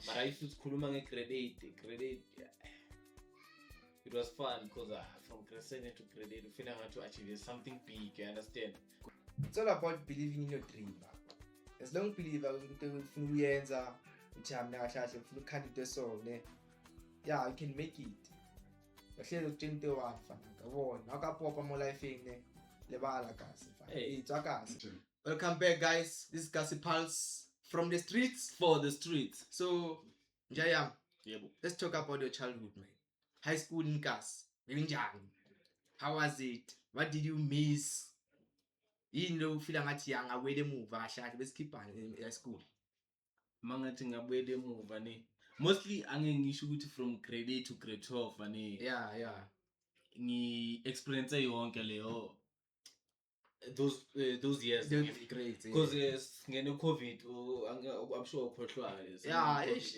But I used to sikhuluma nge-grade 8. Grade 8, yeah. It was fun because from grade 7 to grade 8, you feel like to achieve something big, you understand? It's all about believing in your dream. As long as you believe into ufuna uyenza ujamna kahle ufuna ukukhanda so yeah, you can make it. Bahleli ukutshela into one fana ngabona akapopa mo life ne lebala kasi fana. Hey, it's akasi. Welcome back guys. This is Kasi Pulse from the streets for the streets. So Jayam, yebo, let's talk about your childhood, man. High school in Kasi. How was it? What did you miss? Yini lo ufila ngathi angawele emuva kahle kahle besikhipha e school. Mangathi ngabuyela emuva ne. Mostly angeke ngisho ukuthi from grade 8 to grade 12 ne. Yeah. Ngi experience yonke leyo those years great because ngene COVID I'm sure ukhohlwa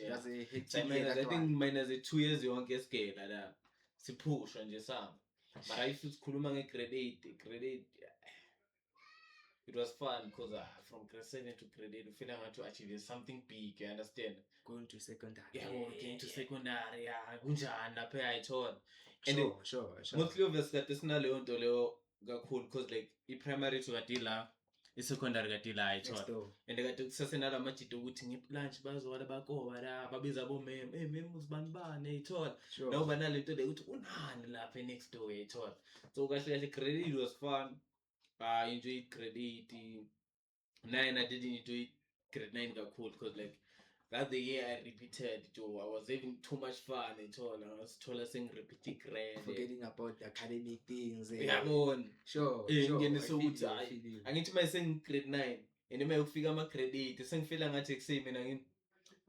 that's a hectic I think minus 2 years yonke escale la siphusha nje sami. But I used to sikhuluma nge-grade 8. It was fun because from grade 7 to grade 8 you feel like to achieve something big, you understand? Going to secondary. Yeah, going to secondary, yeah, kunjani lapha ayithola. And sure. Mostly obviously that sinaleyo nto leyo kakhulu because like i-primary to kade la, i-secondary kade la ayithola. And kade kusasenala majito ukuthi nge-lunch bazowala bakoba la babiza bomem, mem uzibani ayithola. Nawo banale nto le ukuthi unani lapha next door ayithola. So kahle grade 8 was fun. I enjoyed grade 8. 9 I didn't enjoy grade 9 kakhulu because like that the year I repeated I was having too much fun at all. I was saying repeating grade. Forgetting about the academic things. Yabona. Sure. Ngenisa ukuthi angithi mayiseng grade 9 and uma ukufika ama grade 8 sengifela ngathi kusey mina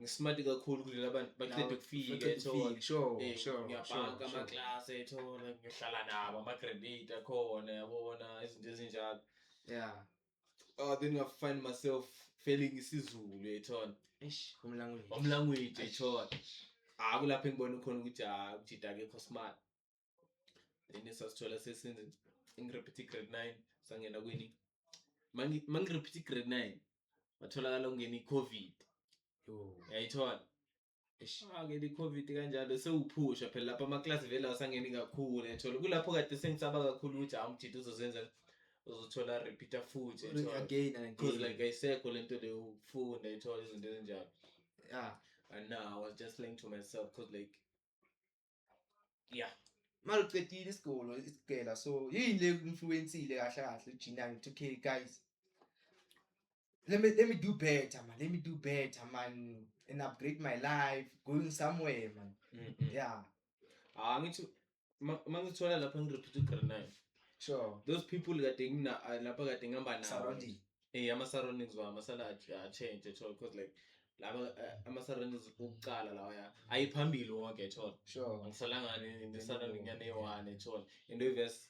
ngismart kakhulu kule abantu baqeda ukufika ethola. Sure. Ngiyabhanka ama class ethola ngihlala nabo ama grade 8 akhona yabona izinto ezinjalo. Yeah. Then I find myself failing isiZulu ethola. Umlanguage ethola. Kulapho ngibona khona ukuthi ukujida akekho smart. Then sasithola sesenze ngirepeat grade 9 sangena kweni. Mangirepeat grade 9 watholakala ungena iCovid. Yayithola. Ke iCovid kanjalo sewuphusha phela lapha ama class vele asangeni kakhulu ethola. Kulapho kade sengisaba kakhulu ukuthi umjida uzozenza uzothola repeater futhi again because like ayisekho lento le ukufunda ethola izinto ezinjalo. Yeah. And now I was just lying to myself because like yeah. Maluqedile isikolo isigela so yini le influenceile kahle ujinani to okay guys. Let me do better man and upgrade my life going somewhere man. Yeah. Ngithi mangithola lapha ngirepeat grade 9. Sure. Those people kade ngina lapha kade ngihamba nabo. Surrounding. Ama surroundings wami asala change at all because like laba ama surroundings ukuqala lawa ya ayiphambili wonke at all. Sure. Angisalanga in surrounding yana e1 at all. And obvious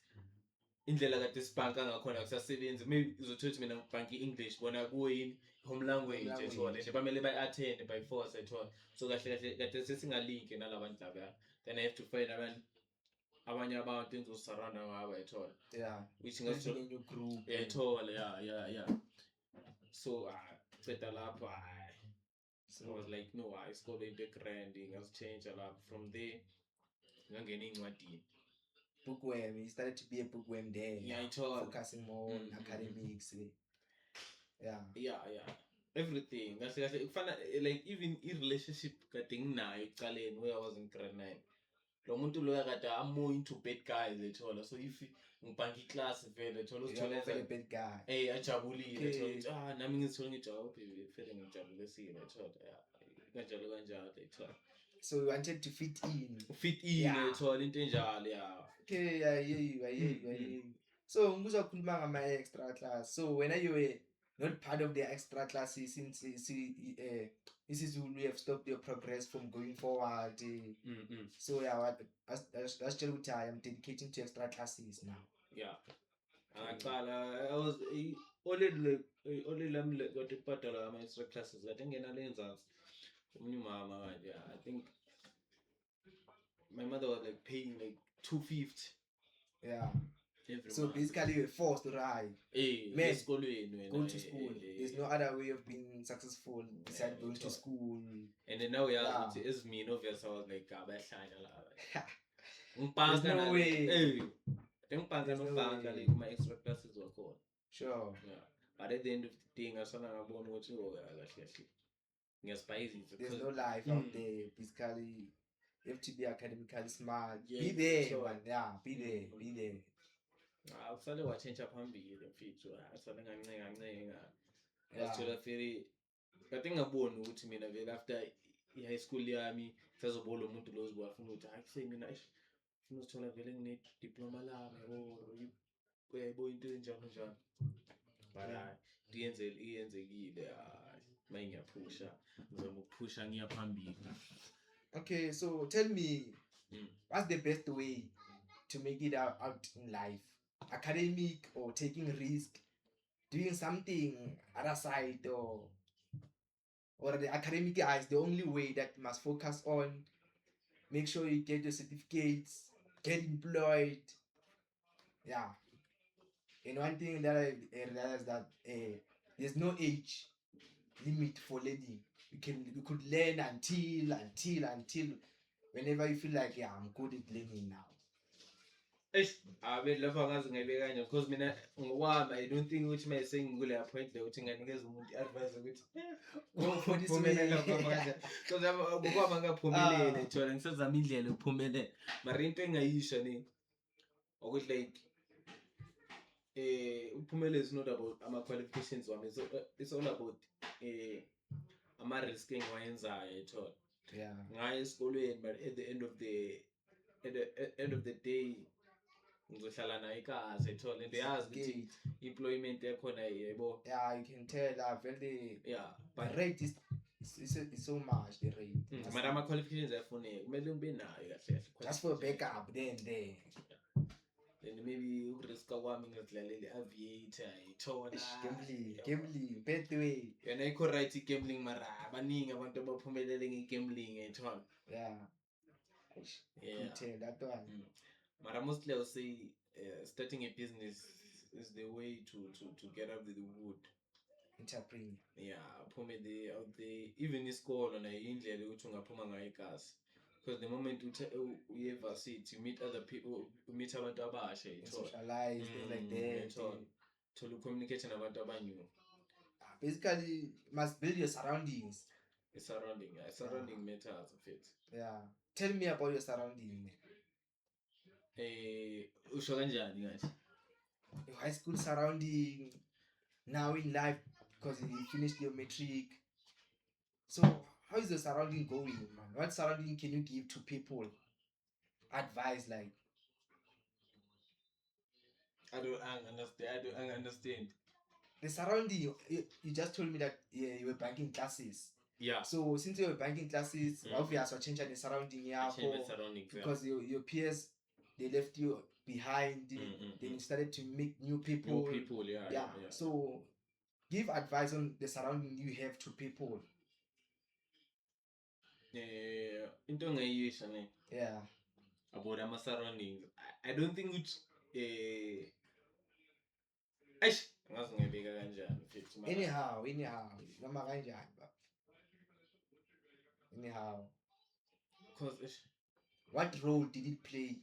indlela kade sibhanka ngakhona kusasebenza maybe uzothothi mina ngibhanka iEnglish bona kuyini home language at all. Nje bamele bayattend by force at all. So kahle kade sesingalink nalabantu laba. Then I have to find abanye abantu engizosurround ngabo ethola. Yeah. Which ngasho in your group. Ethola, yeah. So ceda lapha so I was like no, I scored into grinding, I was changed a lot from there. Ngangena incwadini. Bookworm, you started to be a bookworm there. Yeah, focusing more on academics. Yeah. Everything. Kahle kufana like even in relationship kade nginayo ecaleni where I was in grade 9. Lo muntu lo yakade I'm more into bad guys ethola. So if ngibhanka iclass vele ethola uzithola a bad guy. Ajabulile ethola nami ngizithola ngijabu vele ngijabulesile ethola. Kanjalo ethola. So you wanted to fit in ethola into enjalo yeah. Okay, I hear you. So ngizwa ukukhuluma ngama extra class. So when you were not part of the extra classes since isiZulu you have stopped your progress from going forward. So yeah, what that's tell ukuthi I am dedicating to extra classes now. Yeah. Angaqala I was only lami kodwa ibhadala ama extra classes kade ngena lenzansi. Umunye mama manje I think my mother was like paying like 250. Yeah. Every So month. basically you're forced to ride. Man, esikolweni wena. Go to school. There's no other way of being successful besides going to school. And then now Yeah. as me, obviously I was like, abahlanya la. There's no way. Ngipanga There's no nobanga way. like my extra classes wakhona. Sure. Yeah. But at the end of the day ngasona ngabona ukuthi kahle kahle. Ngiyasipayizisa. There's no life out there. Basically, you have to be academically smart. Be there, man. Yeah, be there. Be there. Awusale watshentsha phambili mfethu. Asale kancane. Wasithola very kade ngaboni ukuthi mina vele after i-high school yami sazobona lo muntu lo ozibafuna ukuthi hayi semina funa ukuthola vele ngine diploma lami yebo into enjalo njalo. But iyenzekile manje ngiyaphusha ngizama ukuphusha ngiya phambili. Okay, so tell me, what's the best way to make it out in life? Academic or taking risk, doing something other side, or the academic is the only way that you must focus on. Make sure you get your certificates, get employed. Yeah. And one thing that I realized that there's no age limit for learning. You could learn until whenever you feel like, yeah, I'm good at learning now. Lapha ngazi ngayibeka kanje because mina ngokwami I don't think ukuthi mase ngikule point le ukuthi nganikeza umuntu i-advice ukuthi go for this way because ngokwami angaphumelele thola ngisazama indlela ukuphumelela mara into engayisha ni ukuthi like uphumelele is not about ama qualifications wami it's all about ama risk engiwayenzayo thola ngaye esikolweni but at the end of the day ngizohlala naye kahle thola and yazi ukuthi employment yakhona yebo. Yeah, you can tell very but rate is so much the rate. Mara ama qualifications ayafuneka kumele ube nayo kahle just for backup then there. Then maybe ukuriska kwami ngizidlalele aviator ithola gambling bad way. Yena ikho right gambling mara abaningi abantu abaphumelele ngegambling ethola. Yeah. You tell that one. Mara mostly I would say starting a business is the way to get out of the wood. Entrepreneur. Yeah, phumele out there even isikolo na indlela ukuthi ungaphuma ngayo ikasi. Because the moment you ever sit, you meet other people, you meet abantu abasha, socialize, things like that. To communicate nabantu abanyu. Basically, you must build your surroundings. The surrounding matters of it. Yeah. Tell me about your surrounding. Usho kanjani ngathi? Your high school surrounding, now in life, because you finished your matric. So, how is the surrounding going, man? What surrounding can you give to people? Advice like? I don't understand. The surrounding, you just told me that you were banking classes. Yeah. So since you were banking classes, obviously change the surrounding because your peers, they left you behind. Then you started to meet new people. New people, yeah. So give advice on the surrounding you have to people. Into ngayisha ne. Yeah. About my surroundings. I don't think it's anyhow. Because what role did it play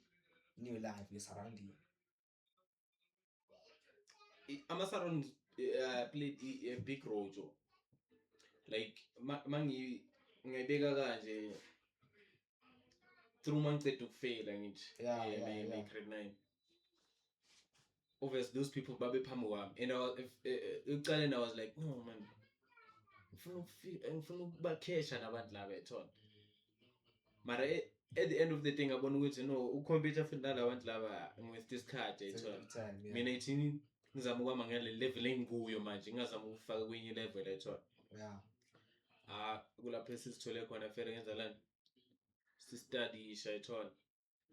in your life, your surrounding? My surroundings played a big role, Joe. Like mangi ngayibeka kanje through months to fail and it grade 9. Obviously those people babe phambi kwami and I was like no man ngifuna ukubakesha nabantu laba ethona mara at the end of the day ngabona ukuthi no ukhompyutha futhi nalabantu laba ngwest isikhathi ethona mina ithini ngizama ukwama ngale level engikuyo manje ngazama ukufaka kwenye level ethona kulapho sisithole khona fere ngenza lana studisha ethona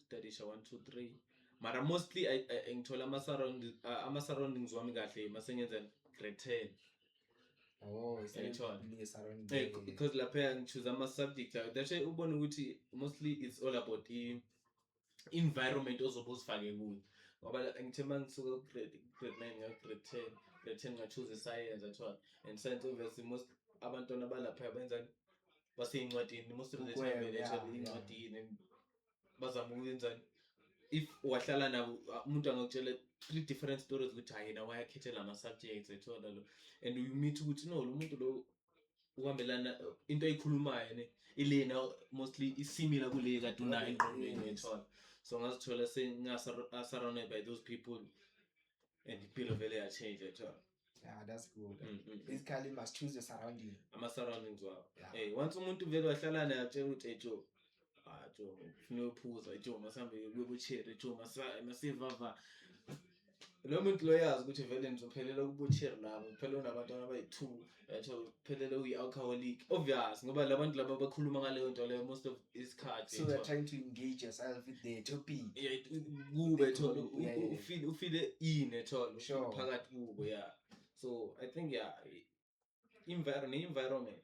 studisha 1 2 3 mara mostly ngithola ama surroundings wami kahle masengenza grade 10. Because lapha ngichoose ama subject that's why ubona ukuthi mostly it's all about environment ozobe uzifake kuyo ngoba ngithemba ngisuka grade 9 ngiya grade 10, grade 10 ngachoose science athola, and science obviously most abantwana balapha benzani basey'ncwadini, most of the time vele athola iy'ncwadini and bazama ukwenzani. If wahlala nabo umuntu angakutshela 3 different stories ukuthi hayi yena wayakhethela ama-subjects ethola lo, and you meet ukuthi no lo muntu lo uhambelana into ayikhulumayo ne ilena mostly isimilar kule kade unayo engqondweni ethola. So ngazithola surrounded by those people and impilo vele yachange ethola. Yeah, that's good. Basically, you must choose your surrounding. Ama-surroundings wabo. Once umuntu vele wahlala naye atshela ukuthi Jo, Jo ufuna ukuphuza, Jo masihambe kubuchere, Jo masivava. Lo muntu lo yazi ukuthi vele nizophelela kubuchere labo, kuphela unabantwana abayi-2, yatho kuphelele uyi-alcoholic. Obvious ngoba labantu laba bakhuluma ngaleyo nto leyo most of isikhathi. So you're trying to engage yourself with the topic. Kube thola ufile in ethola phakathi kubo, yeah. So I think environment.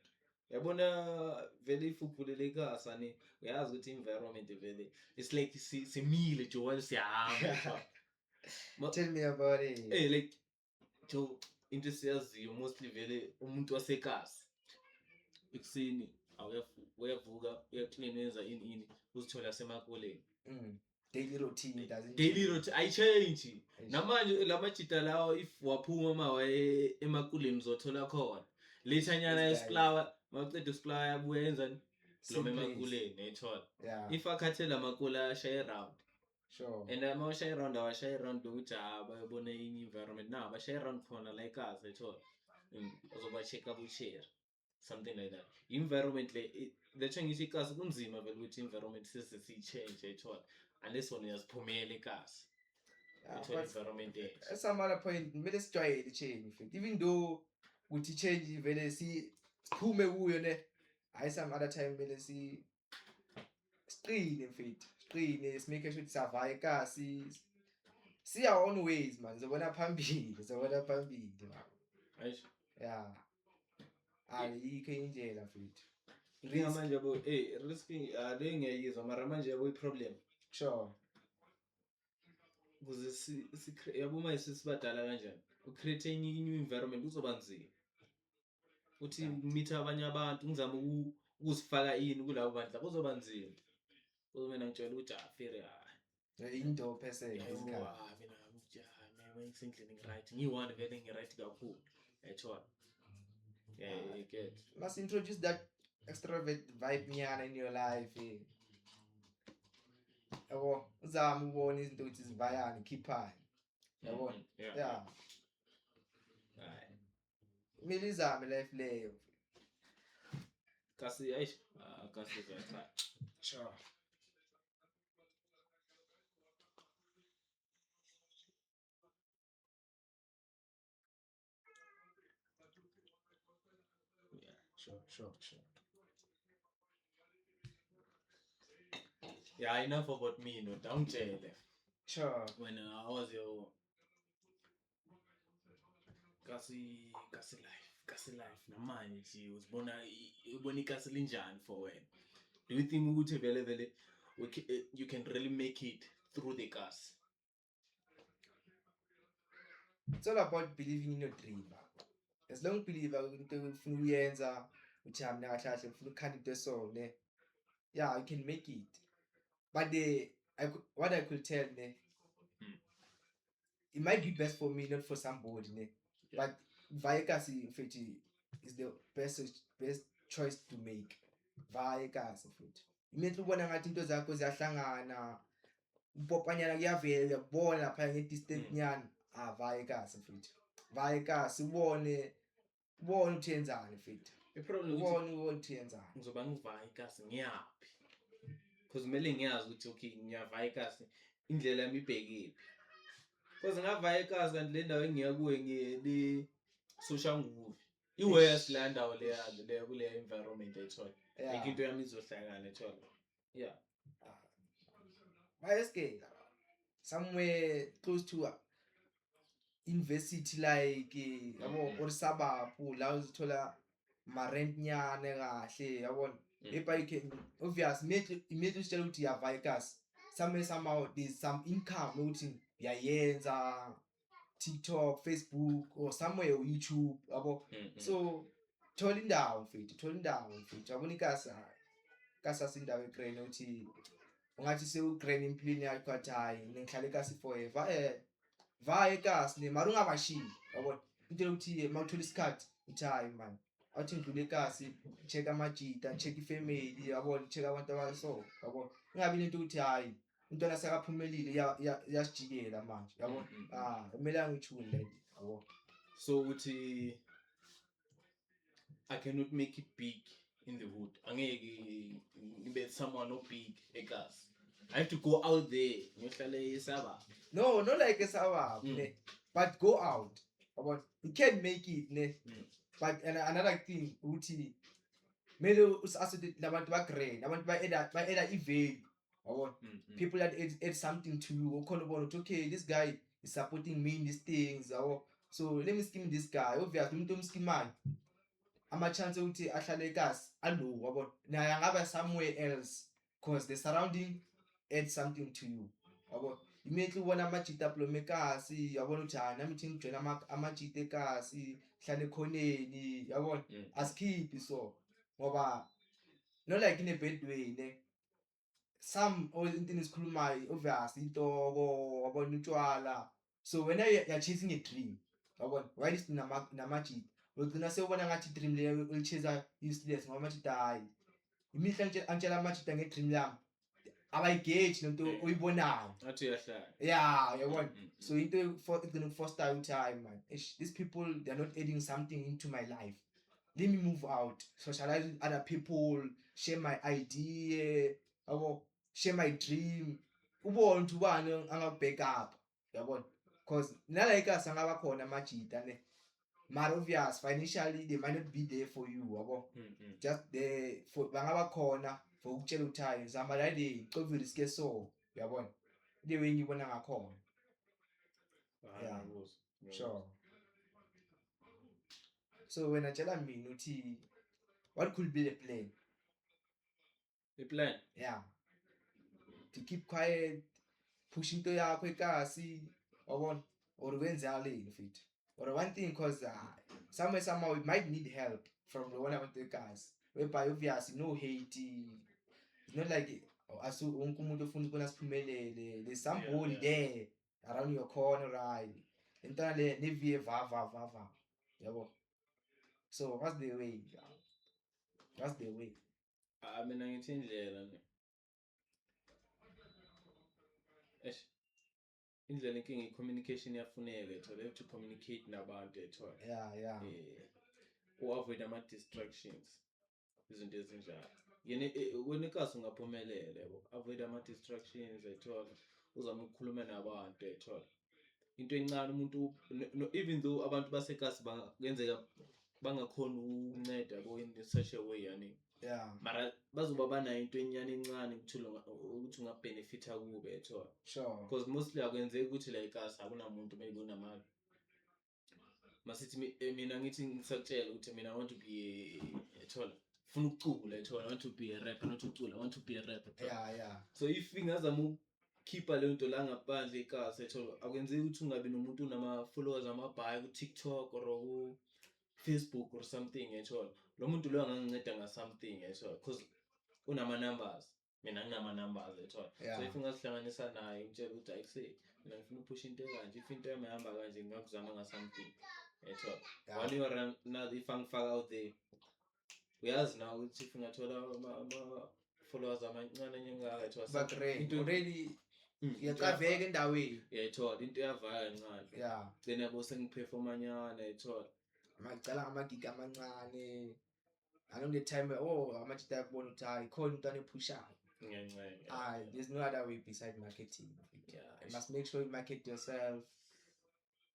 Yabona vele ifupulele ikasa ni uyazi ukuthi environment vele it's like simile Jo while siyahamba. Tell me about it. Like Jo into siyaziyo mostly vele umuntu wasekasi ekuseni uyavuka uyaclean wenza ini uzithola semakoleni. Daily routine doesn't daily routine ayichange namanje lamajita lawo if waphuma mawaye emakuleni uzothola khona lethanyana esiflower mawuceda isiflower yabuya yenzani lo emakuleni ethola. If akhathela amakula ashaya around, sure, and mawashaya around ukuthi bayobona enye environment na bashaya around khona la ekhaya ethola uzoba check up ushare something like that. Environment le ngithi ikasi kunzima vele ukuthi environment sesichange ethola unless wona uyaziphumela ikasi. Environment at some other point kumele sijwayele change even though ukuthi change vele siphume kuyo ne hayi some other time vele siqine mfethu siqine simake sure siyavaya ikasi see our own ways man zobona phambili man. Yeah, ayikho indlela mfethu manje yabo risking le ngiyayizwa mara manje yabo i-problem sure ukuze yabo manje sibadala kanjani ucreate new environment uzoba nzima uthi meet abanye abantu ngizama ukuzifaka ini kulabo bantu kuzoba nzima. Kuzo mina ngitshela ukuthi afere into person mina ngisendlini right ngiyi-one vele ngi-right kakhulu ethola. Yeah, you get. Must introduce that extrovert vibe nyana in your life. Yabo uzama ubona izinto ukuthi zivayani khiphayo. Yabona? Yeah. Kumele izame life leyo. Kasi kasi ziyathatha. Sure. Sure. Yeah, enough about me, no, don't tell. Sure. When I was your kasi life namanje nje uzibona ikasi linjani for wena. Do you think ukuthi vele you can really make it through the kasi? It's all about believing in your dream. As long as you believe into ufuna uyenza uthi mina kahle kahle ufuna ukukhanda into so ne, yeah, you can make it. But what I could tell ne, it might be best for me, not for somebody ne. Yeah. But Vayekasi mfethi is the best choice to make. Vayekasi mfethi imehle ubona ngathi into zakho ziyahlangana upopanyana kuyavela uyabona lapha nge-distance nyana Vayekasi mfethi Vayekasi ubone ukuthi yenzani mfethi ubone ukuthi yenzani ngizoba ngivayekasi ngiyaphi because kumele ngiyazi ukuthi okay ngiyavayekasi indlela yami ibhekephi because ngavayekasi kanti le ndawo engiya kuwe ngiyeli social nguve i-worst la ndawo le kule environment ethola like into yami izohlakana ethola. Yeah, Vayeske somewhere close to university like yabo or suburb la uzithola ma rent nyane kahle yabona epa you can obvious immediately usitshela ukuthi yavayekasi somehow there's some income ukuthi uyayenza TikTok, Facebook or somewhere or YouTube yabo. So thola indawo mfethu yabona ikasa sindawo egreen uthi ungathi sewugreen impilweni yakho athi hayi ngihlala ekasi forever vaya ekasi ne mara ungabashiyi yabona into yokuthi mawuthola isikhathi uthi hayi man awuthi ngidlule ekasi check amajita check ifamily yabona check abantu abaso yabona ingabi lento ukuthi hayi umntwana sekaphumelile yasijikela manje yabona kumele angithule lento yabo. So uthi I cannot make it big in the hood. Angeke ngibe someone no big ekas. I have to go out there. Ngiyohlala esaba. No, not like esaba, but go out. About you can make it ne. But another thing uthi mele usasethi labantu bagreen, abantu ba eda event. People that add something to you. Okay, this guy is supporting me in these things. So let me scheme this guy. Obviously, umuntu omskimayo ama chance ukuthi ahlale ekasi alow yabo. Naye angaba somewhere else because the surrounding add something to you. Yabo. Immediately ubona amajita ablome ekasi, yabona ukuthi hayi nami thi ngijoin amajita ekasi, hlale khoneni, yabona. Asikhiphi so ngoba no like in a bad way ne. Some all into isikhulumayo obviously intoko wabona utshwala. So when you're chasing a dream yabona why is namajita ugcina sewubona ngathi dream leyo ulichase useless ngoba manje hayi imihla nje angitshela amajita ngedream yami abayigage lento oyibonayo athi yahlala yabona. So into for igcina foster time man these people they are not adding something into my life, let me move out, socialize with other people, share my idea yabo, share my dream, ubone ukuthi ubani anga-back up yabona because nala ekasi angaba khona amajita ne mara obvious financially they might not be there for you yabo. Just there for bangaba khona for ukutshela ukuthi hayi zama la day cover risk so yabona the way ngibona ngakhona. Yeah, sure. So when I tell mina uthi what could be the plan? The plan? Yeah. To keep quiet, push into yakho ekasi, yabona, or wenzaleni mfethu. Or one thing cause somehow we might need help from the one about the cars. Whereby obviously no hate. It's not like asu wonke umuntu ofuna ukubona siphumelele. There's somebody there around your corner right. Entana le neviye va. Yabo. So what's the way? What's the way? Mina ngithi indlela ne. Indlela inkinga i-communication iyafuneka ethola, you have to communicate nabantu ethola. Yeah. Avoid ama-distractions, izinto ezinjalo. Wena ekasi ungaphumelela yabo, avoid ama-distractions ethola, uzame ukukhuluma nabantu ethola. Into encane umuntu even though abantu basekasi bangenzeka bangakhona ukunceda yabo in such a way yani. Yeah. Mara bazoba banayo into enyane encane ukuthi ungabenefita kube ethola. Sure. Because mostly akwenzeki ukuthi la ekasi akunamuntu maybe unamali. Masithi mina ngithi ngisakutshela ukuthi mina I want to be ethola. Funa ukucula ethola, I want to be a rapper, not ucula, I want to be a rapper. Yeah. So if ngazama ukukhipha le nto la ngaphandle ekasi ethola, akwenzeki ukuthi ungabi nomuntu unama followers amabhayi ku TikTok or ku Facebook or something ethola. Lo muntu lo anganginceda nga something ethola because unama numbers. Mina nginama numbers ethola. So if ngazihlanganisa naye ngitshela ukuthi ayise mina ngifuna ukupush into kanje, if into yami ihamba kanje ngingakuzama nga something ethola. One year now if angifaka out there uyazi na ukuthi if ngathola ama followers amancane nyengaka ethola into already yaqaveka endaweni ethola into yavaya kancane. Yeah. Then yabo sengiperforma nyana ethola. Macala amagigi amancane. Along the time amajita yakubona ukuthi hayi khona umntwana epushayo. There's no other way besides marketing. Yeah, you must make sure you market yourself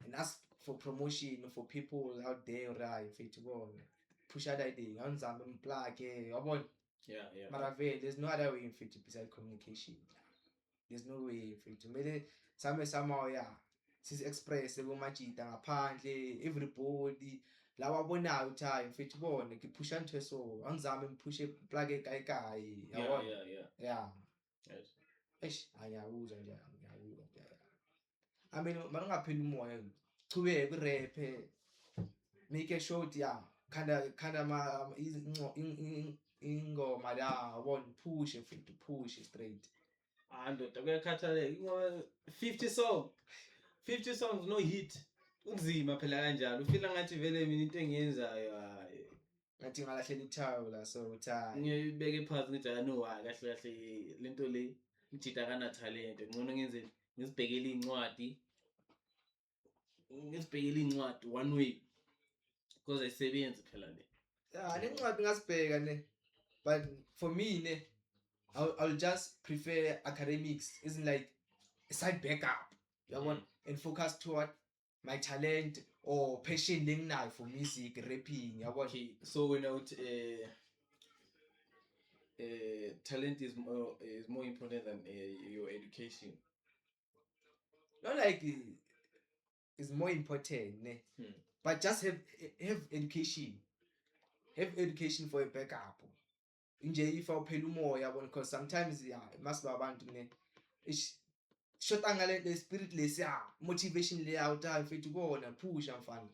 and ask for promotion for people out there right for push that idea ngizama umplug yabona. Yeah. Mara there's no other way besides communication. There's no way kumele somehow sisi express kumajita ngaphandle everybody lawa abonayo ukuthi hayi mfethu ubone ngipusha into so angizame ngiphushe plug ekai yabona. Yeah. Yes. Ayawuza nje. I mean manungapheli umoya chubeke rap make sure yeah kinda ma ingoma la won push straight. Ndoda kuyakhathaleka ngoba 50 songs no hit kunzima phela kanjalo ufila ngathi vele mina into engiyenzayo hayi Ngathi ngalahlela ithayo la so cha ngiyibeke phansi ngithi no kahle kahle lento le ngijida kana talent ngcono ngenze ngizibhekele incwadi one way because ayisebenzi phela le. yeah lencwadi ngasibheka ne but for me ne I'll just prefer academics isn't like a side backup yabona and focus toward my talent or passion lenginayo for music rapping yabona. Okay, so when out talent is more important than your education. Not like it's more important ne but just have education for a backup nje if awuphela umoya yabona because sometimes yeah masiba abantu ne shota ngale le spirit lesiya motivation le out time mfethu bona pusha mfana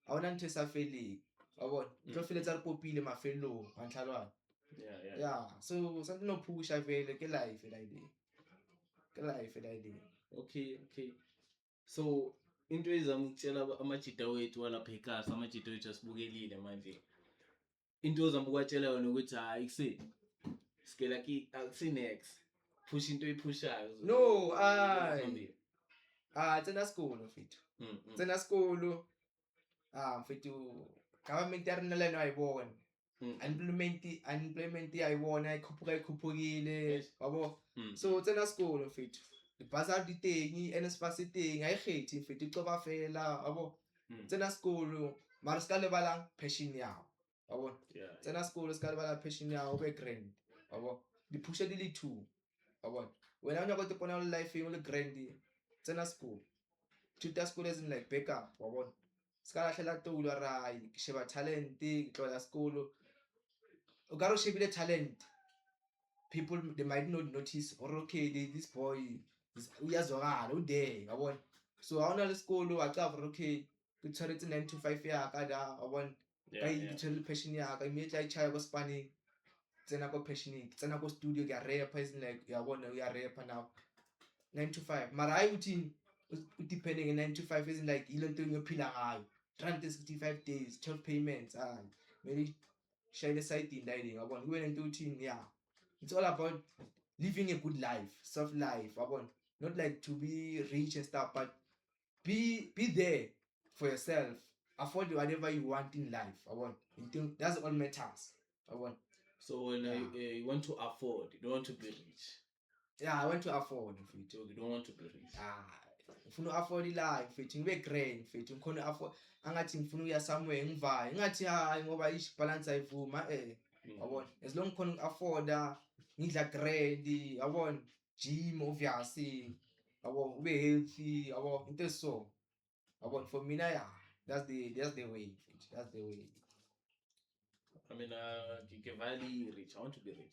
awona ntwe safeli yabona nto feel etsa popile mafelo anhlalwana yeah so something no pusha vele ke life like that. Okay so into ezama ukutshela amajida wethu walapha ekhaya amajida wethu asibukelile manje into ozama ukwatshela yona ukuthi hayi kuse scale aki akusi next push into oyipushayo no tsena school mfethu tsena school mfethu government ya rina lena ayibona unemployment ayibona ikhuphukile yabo so tsena school mfethu ibhasa diteng NSFAS teng ayikhethi mfethu icoba fela yabo tsena school mara ska lebala passion yawo yabo tsena school ska lebala passion yawo be grand yabo diphusha di le 2 yabo wena una go te pona life e le grand tsena school tuta school isn't like backup yabo ska lahlela tulo ra sheba talent tlola school o ka ro shebile talent people they might not notice or okay this boy uyazwakala ude yabona so awuna le school wacava okay kutshwaretse 9 to 5 yaka da yabona kai kutshwaretse passion yaka immediately ayichaya ko spanning tsena ko passionate tsena ko studio ke rap is like yabona uya rap now 9 to 5 mara ayi uthi depending on 9 to 5 is like ile nto ngiyophila ngayo 365 days 12 payments maybe shine side indiding yabona kube nento uthi yeah it's all about living a good life soft life yabona not like to be rich and stuff but be there for yourself afford whatever you want in life yabona you think that's all matters yabona so when you want to afford you don't want to be rich. Yeah, I want to afford mfethu you don't want to be rich. Ngifuna afford life mfethu ngibe grand mfethu ngikhona afford angathi ngifuna uya somewhere ngivaye ngathi hayi ngoba ish balance ayivuma yabona as long khona afforda ngidla grand yabona gym obviously yabo ube healthy yabo into so yabona for mina yeah that's the way mfethu that's the way. I mean ngivali rich I want to be rich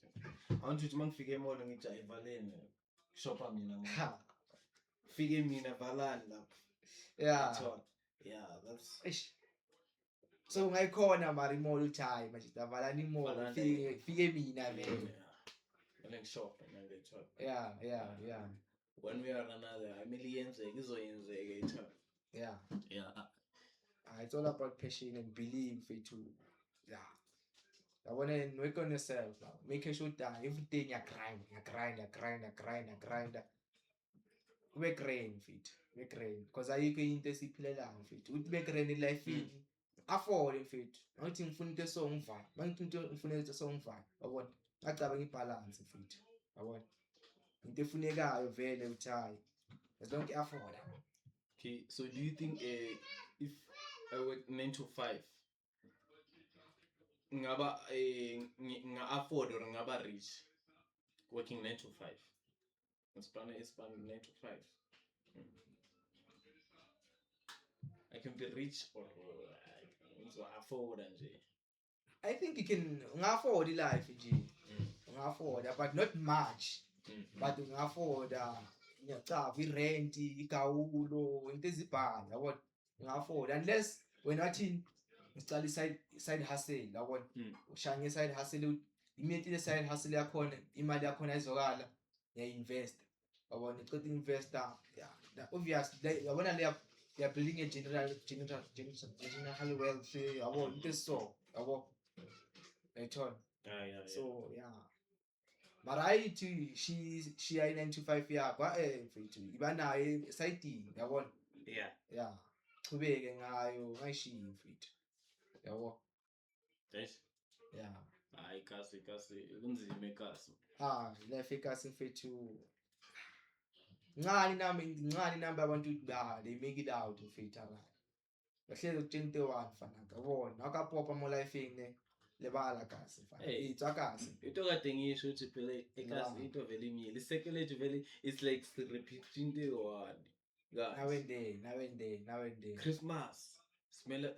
I want to mangifike emall ngithi ayivalene shopper mina fike mina valani lapha yeah that's ish so ngayikhona mara imall time manje davalani imall fike mina vele like shop and they talk yeah one way or another I mean iyenzeka izoyenzeka ithatha yeah it's all about passion and belief to yeah I want to work on yourself make sure that every day you grind we grind fit we grind because ayikho into esiphilelayo fit uthi be grind life afford fit awuthi ngifuna into so ngivayo mangithi into ngifuna into so ngivayo yabona acaba ngibalance fit yabona into efunekayo vele uthayi as long afford. Okay, so do you think if I work 9 to 5 ngaba afford or ngaba rich working 9 to 5 span 9 to 5 I can be rich or afford nje. I think you can afford life nje afford but not much but afford ngiyacava i-rent igawulo into ezibhanga yabona nginga-afford unless wena wathini ngicala i-side hustle yabona ushaya nge-side hustle immediately le-side hustle yakhona imali yakhona ayizokala ngiya-invest yabona ngiceda i-investor obvious yabona they are building a general wealth yabo into esiso yabo ayithona so yeah mara ayithi she ayi 9 to 5 yakho mfethu iba nayo esayidini yabona yeah chubeke ngayo ngayishiyi mfethu yabo yeah hayi kasi kunzima ekasi life ekasi mfethu ncane namba abantu they make it out mfethu abanye bahlezi ku-21 fanaka bona wakapopa mo life ne lebala kasi mfana itswa kasi into kade ngisho ukuthi phela ekasi into vele imile psychology vele it's like repeating the one now and then Christmas smell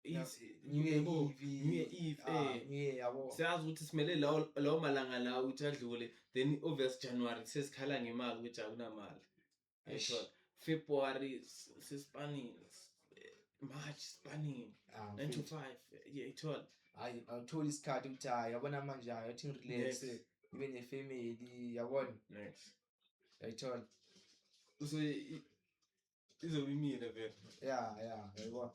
New Year Eve yabo siyazi ukuthi simele lawo malanga lawo ukuthi adlule then obvious January sesikhala ngemali ukuthi akunamali ayithola February sispanning March spanning 9 to 5 ayithola hayi awutholi isikhathi ukuthi hayi yabona manje hayi uthi relax ibe ne-family yabona next ayithola so izobimile vele yeah yayibona